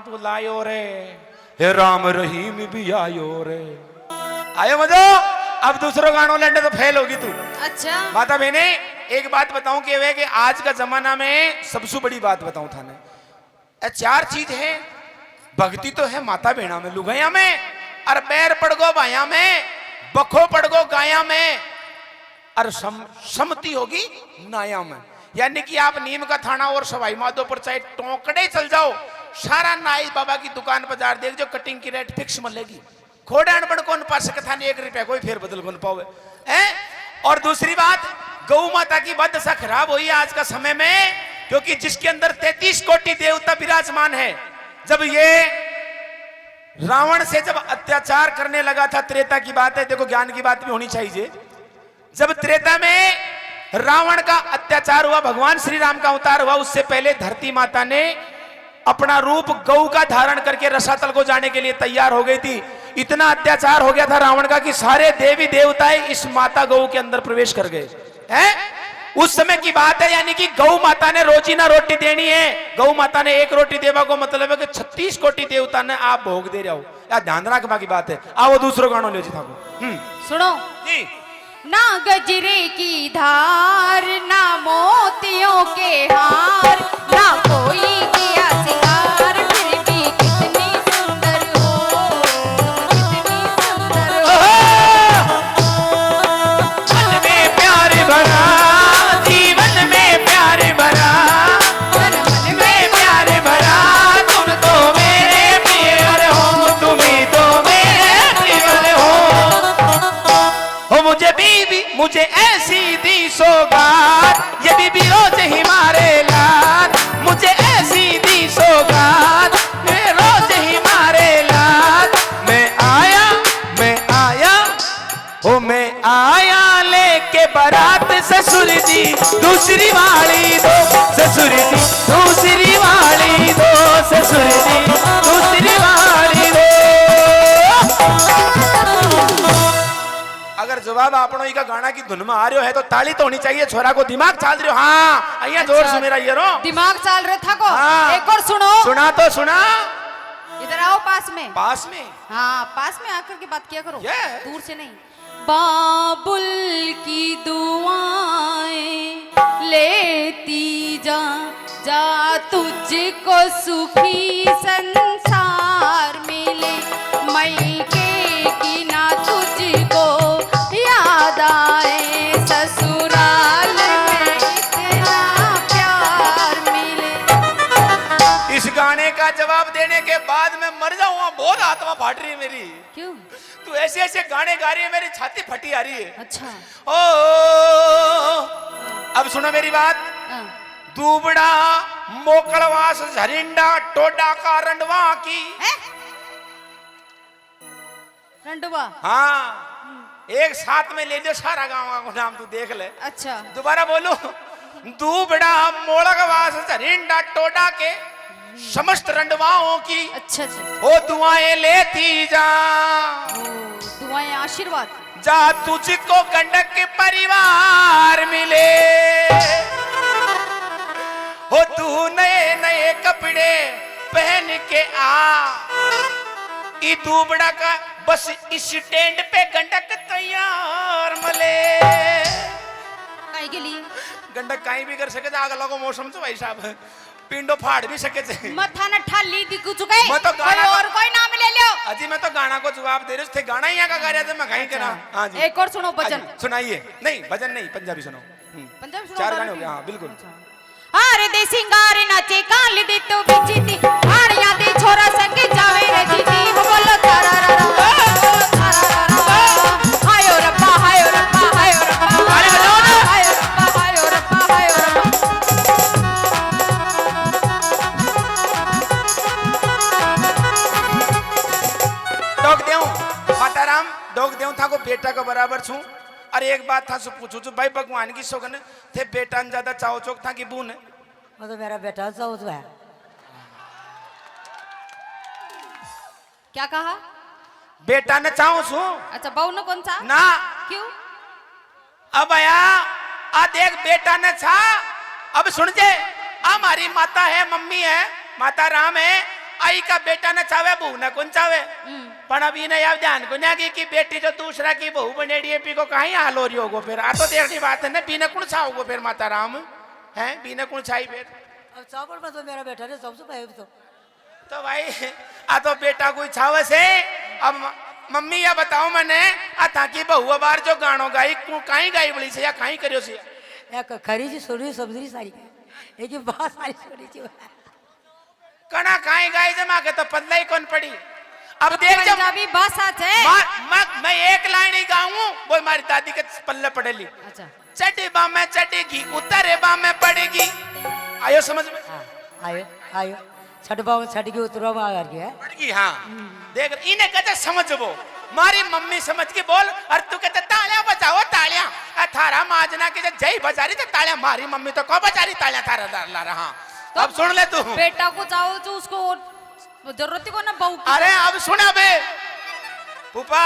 तू लायो रे, हे राम रहीम भी आयो रे। आयो मजो। अब दूसरो गानों लड़ने तो फेल होगी तू। अच्छा माता बहने एक बात बताऊं कि आज का जमाना में सबसे बड़ी बात बताऊं थाने, चार चीज है। भक्ति तो है माता बहना में, लुगाया में, और पैर पड़गो भाया में, बखो पड़गो गाया में, और समती होगी नाया में। यानी कि आप नीम का थाना और सवाई माधोपुर चाहे टोंकड़े चल जाओ, सारा नाई बाबा की दुकान बाजार देख जो कटिंग की रेट फिक्स मिलेगी। खोड़ा अनबड़ कौन पा सकता नहीं, 1 रुपया कोई फेर बदल कौन पावे हैं। और दूसरी बात, गौ माता की बद दशा खराब हुई आज का समय में, क्योंकि जिसके अंदर 33 कोटि देवता विराजमान है। जब ये रावण से जब अत्याचार करने लगा था, त्रेता की बात है, देखो ज्ञान की बात भी होनी चाहिए। जब त्रेता में रावण का अत्याचार हुआ, भगवान श्री राम का अवतार हुआ, उससे पहले धरती माता ने अपना रूप गौ का धारण करके रसातल को जाने के लिए तैयार हो गई थी। इतना अत्याचार हो गया था रावण का कि सारे देवी देवताएं इस माता गौ के अंदर प्रवेश कर गए हैं। उस समय की बात है, यानी कि गौ माता ने रोजी ना रोटी देनी है। गौ माता ने 1 रोटी देवा को मतलब है कि 36 कोटि देवता ने आप भोग दे रहे हो। या ध्यान रखना की बात है। आओ दूसरो गानो ले जी था सुनो जी। ना गजरे की धार, ना मोतियों के हार, ना कोई किया सिंगार, फिर भी कितनी सुंदर हो, कितनी सुंदर हो। मन में प्यार भरा, जीवन में प्यार भरा, मन मन में प्यार भरा, तुम तो मेरे प्यार हो, तुम ही तो मेरे प्यार हो मुझे बीबी मुझे ऐसी दी सौगात, ये बीबी रोज ही मारे लात, मुझे ऐसी दी सौगात, मैं रोज ही मारे लात। मैं आया लेके बारात ससुर जी, दूसरी वाली दो ससुर जी, दूसरी वाली दो ससुर जी, दूसरी वाली दो। अगर जवाब आपनो का गाना की धुन में आ रहा है तो ताली तो होनी चाहिए। छोरा को दिमाग चाल रहे हो। हाँ अहिया जोर से मेरा ये रो दिमाग चाल रहा था को। हाँ। एक और सुनो। सुना तो सुना। इधर आओ पास में। पास में? हाँ पास में आकर के बात किया करो। Yes. दूर से नहीं। बाबुल की दुआएं लेती जा, जा तुझको सुखी संसार मिले, मैके की ना तुझको याद आए, ससुराल में इतना प्यार मिले। इस गाने का जवाब देने के बाद मैं मर जाऊंगा। बहुत आत्मा फाट रही है मेरी। क्यों? तू ऐसे ऐसे गाने गा रही है, मेरी छाती फटी आ रही है। अच्छा ओ अब सुनो मेरी बात। हाँ। दूबड़ा मोकलवास झरिंडा टोडा का रंडवा की है? रंडवा। हाँ एक साथ में ले लो सारा गाँव का नाम, तू देख ले। अच्छा दोबारा बोलो। दूबड़ा मोकलवास झरिंडा टोडा के समस्त रंडवाओं की अच्छा अच्छा। वो दुआएं लेती जा, दुआएं आशीर्वाद। जा तुझको गंडक के परिवार मिले, हो तू नए नए कपड़े पहन के आ, ई दूबड़ा का बस स्टैंड पे गंडक तैयार मिले। काहे के लिए? गंडक कहीं भी कर सके, आग लगो मौसम तो भाई साहब पिंडो फाड़ भी सके थे। मथा न ठाली दिखु चुका है। मैं तो गाना कोई और कोई नाम ले लो। अजी मैं तो गाना को जवाब दे रहे थे। गाना ही यहाँ का गा रहे थे, मैं कहीं करा। हाँ जी एक और सुनो भजन। सुनाइए। नहीं भजन नहीं, पंजाबी सुनो। पंजाबी सुनो। 4 गाने हो गए। हाँ बिल्कुल। अरे दे सिंगार नाचे काल दे तो बिचती, हाड़िया दे छोरा संग जावे रे जीती, हो बोलो तारा रा रा हायो रब्बा हायो रब्बा हायो रब्बा, अरे बजाओ ना। हायो रब्बा हायो रब्बा हायो रब्बा। डोग देऊं माता राम, डोग देऊं था को बेटा को बराबर छू। अरे एक बात था सो पूछू भाई, भगवान की सोगन थे बेटा ज्यादा चाव चौक था कि बून? वो तो मेरा बेटा सऊद है। क्या कहा? बेटा ने चाहूं सू। अच्छा बहू ने कौन सा ना क्यों? अब आया आ देख बेटा ने छा। अब सुन जे हमारी माता है, मम्मी है, माता राम है। आई का बेटा न चावे बहू न कौन चावे पण अभी ने याद ध्यान को ना की बेटी जो दूसरा की बहू बनेड़ी है पी को कहीं हाल हो रही होगो फिर आ तो देखनी बात है ना बिना कौन छाओगो फिर माता राम है बिना कौन छाई फिर अब चावल में तो मेरा बेटा ने सबसे पहले तो भाई आ तो बेटा कोई छावे से अब मम्मी या बताओ मैंने आ ताकि बहुआ बार जो गानो गाई कहीं गाई बड़ी से या कहीं करियो से एक खरी जी सोनी सब्जी सारी एक बहुत सारी सोनी जी कना कहीं गाई जमा के तो पतला ही कौन पड़ी अब देख जब पंजाबी भाषा है मैं एक लाइन ही गाऊं वो हमारी दादी के पल्ले पड़ेली अच्छा चटी बा में चटेगी उतरे बा में पड़ेगी आयो समझ में आयो आयो छटबाव छट के उतरवा में आ गया पड़ेगी हाँ देख इन्हें कहते समझ वो मारी मम्मी समझ के बोल और तू कहते तालियां बजाओ तालियां थारा माजना के जय बजा रही तो तालियां मारी मम्मी तो को बजा रही तालियां थारा ला रहा तो अब सुन ले तू बेटा को चाहो जो उसको जरूरत ही को ना बहू की। अरे अब सुना बे पुपा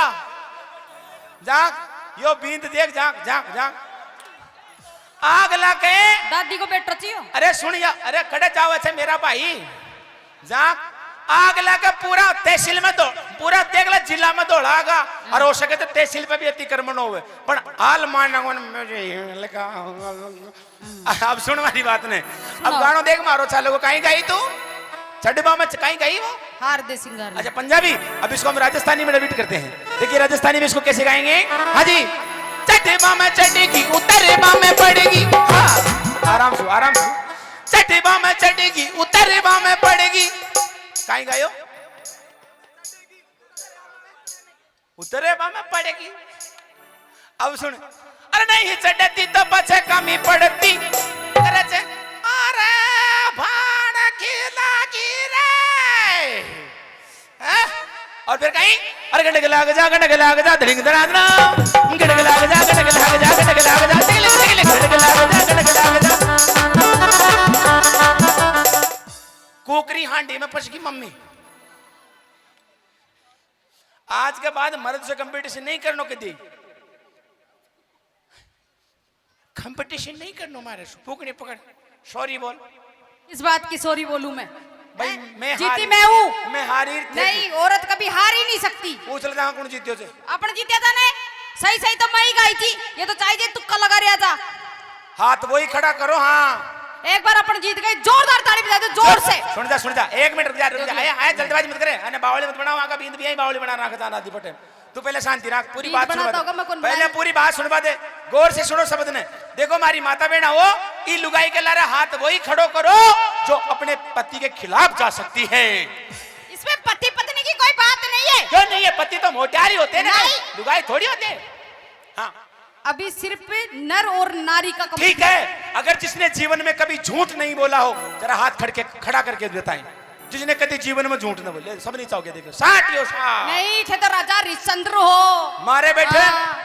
जाक यो बींद देख जाक जाक जाक आग लगे दादी को बेटा चाहिए अरे सुनिया अरे खड़े जाओ छे मेरा भाई जाक आग लगे पूरा तहसील में दो पूरा देख ले जिला में दौड़ागा और हो सके तो तहसील पे भी अतिक्रमण होवे पर हाल मानना लगा अब सुन वाली बात ने अब गानो देख मारो चालो को कहीं गई तू चड्डीबा में कहीं गई वो हार दे सिंगार अच्छा पंजाबी अब इसको हम राजस्थानी में रिपीट करते हैं देखिए राजस्थानी में इसको कैसे गाएंगे हाँ जी चड्डीबा में चढ़ेगी उतरेबा में पड़ेगी हाँ आराम से चड्डीबा में चढ़ेगी उतरेबा में पड़ेगी कहीं गायो उतरेबा में पड़ेगी अब सुन अरे नहीं चढ़ती तो बचे कमी पड़ती अरे अरे भाड़ खिला गिरे और फिर कहीं अरे गड़ग लाग जा धड़िंग धड़ाधना गड़ग लाग जा गड़ग लाग जा गड़ग लाग जा गड़ग लाग जा कुकरी हांडी में फंस गई मम्मी आज के बाद मर्द से कंपटीशन नहीं करनो के दी कंपटीशन नहीं करनो मारे फूकने पकड़ सॉरी बोल इस बात की सॉरी बोलूं मैं भाई मैं जीती मैं हूँ मैं हारी नहीं औरत कभी हार ही नहीं सकती पूछ लेता कौन जीत्यो से अपन जीत्या था ने सही सही तो मैं ही गाई थी ये तो चाहिए तुक्का लगा रहा था हाथ वही खड़ा करो हाँ एक बार अपन जीत गए जोरदार ताली बजा दो जोर से सुन जा 1 मिनट रुक जा आया जल्दबाजी मत करे अने बावली मत बनाओ आका बींद भी आई बावली बना रखा था नादी पटे तू पहले शांति रख पूरी बात सुन पहले पूरी बात सुनवा दे गौर से सुनो शब्द ने देखो मारी माता बहना हो ई लुगाई के लारे हाथ वही खड़ो करो जो अपने पति के खिलाफ जा सकती है इसमें पति पत्नी की कोई बात नहीं है क्यों नहीं है पति तो मोटारी होते ना लुगाई थोड़ी होते हाँ अभी सिर्फ नर और नारी का ठीक है अगर जिसने जीवन में कभी झूठ नहीं बोला हो जरा हाथ खड़ा करके बताएं जिसने कभी जीवन में झूठ न बोले सब नहीं चाहोगे देखो साठ नहीं थे तो राजा हरिश्चंद्र हो मारे बैठे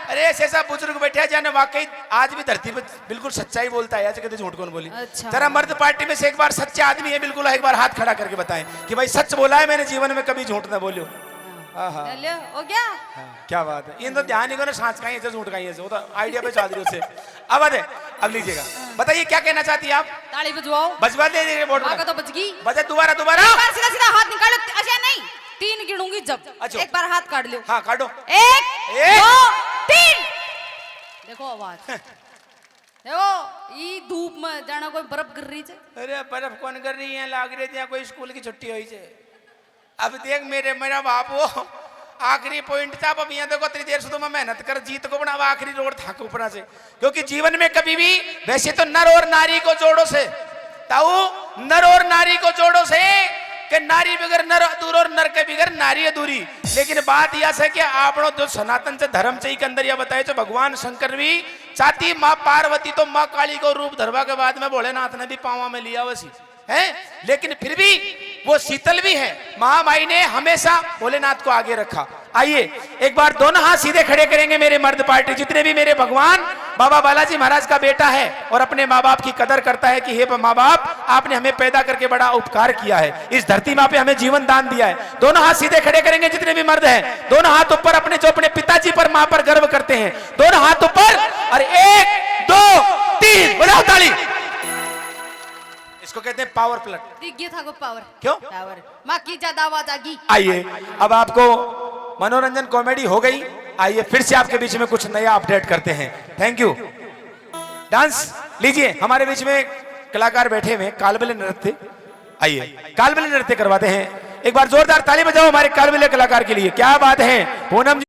अरे ऐसा बुजुर्ग बैठे जाने वाकई आज भी धरती पे बिल्कुल सच्चाई बोलता है ऐसे कहते झूठ कौन बोली अच्छा। जरा मर्द पार्टी में से एक बार सच्चे आदमी है बिल्कुल एक बार हाथ खड़ा करके बताएं कि भाई सच बोला है मैंने जीवन में कभी झूठ न बोलो हो गया क्या बात है इन तो ध्यान नहीं करो सांस कहीं ऐसे झूठ कहीं ऐसे वो तो आइडिया पे चल रही उससे अब आते अब लीजिएगा बताइए क्या कहना चाहती है आप ताली बजवाओ बजवा दे बोर्ड आगे तो बज गई बजा दोबारा सीधा सीधा हाथ निकालो अच्छा नहीं 3 गिनूंगी जब अच्छा। एक बार हाथ काट लो हाँ काटो 1 2 3 देखो आवाज देखो ई धूप में जाना कोई बर्फ गिर रही है अरे बर्फ कौन कर रही है लाग रही थी कोई स्कूल की छुट्टी हुई है अब देख मेरा बाप वो आखिरी पॉइंट था अब यहाँ देखो इतनी देर से तो मैं मेहनत कर जीत को बनावा आखिरी रोड था ऊपर से क्योंकि जीवन में कभी भी वैसे तो नर और नारी को जोड़ो से ताऊ नर और नारी को जोड़ो से कि नारी बगैर नर अधूर और नर के बगैर नारी अधूरी लेकिन बात यह है कि आपनो जो सनातन से धर्म से के अंदर यह बताए जो भगवान शंकर भी चाहती माँ पार्वती तो माँ काली को रूप धरवा के बाद में भोलेनाथ ने भी पावा में लिया वैसी है लेकिन फिर भी वो शीतल भी है महामाई ने हमेशा भोलेनाथ को आगे रखा आइए एक बार दोनों हाथ सीधे खड़े करेंगे मेरे मर्द पार्टी जितने भी मेरे भगवान बाबा बालाजी महाराज का बेटा है और अपने माँ बाप की कदर करता है कि हे माँ बाप आपने हमें पैदा करके बड़ा उपकार किया है इस धरती माँ पे हमें जीवन दान दिया है दोनों हाथ सीधे खड़े करेंगे जितने भी मर्द हैं दोनों हाथ ऊपर अपने जो अपने पिताजी पर माँ पर गर्व करते हैं दोनों हाथ ऊपर और 1 2 3 बजाओ ताली इसको कहते हैं पावर प्लग। दिख गया था को पावर। क्यों? पावर माँ की ज्यादा आवाज आ गई। आइए अब आपको मनोरंजन कॉमेडी हो गई, आइए फिर से आपके बीच में कुछ नया अपडेट करते हैं। Thank you. डांस लीजिए, हमारे बीच में कलाकार बैठे हुए कालबेलिया नृत्य, आइए कालबेलिया नृत्य करवाते हैं। एक बार जोरदार ताली बजाओ हमारे कालबेलिया कलाकार के लिए। क्या बात है पूनम जी।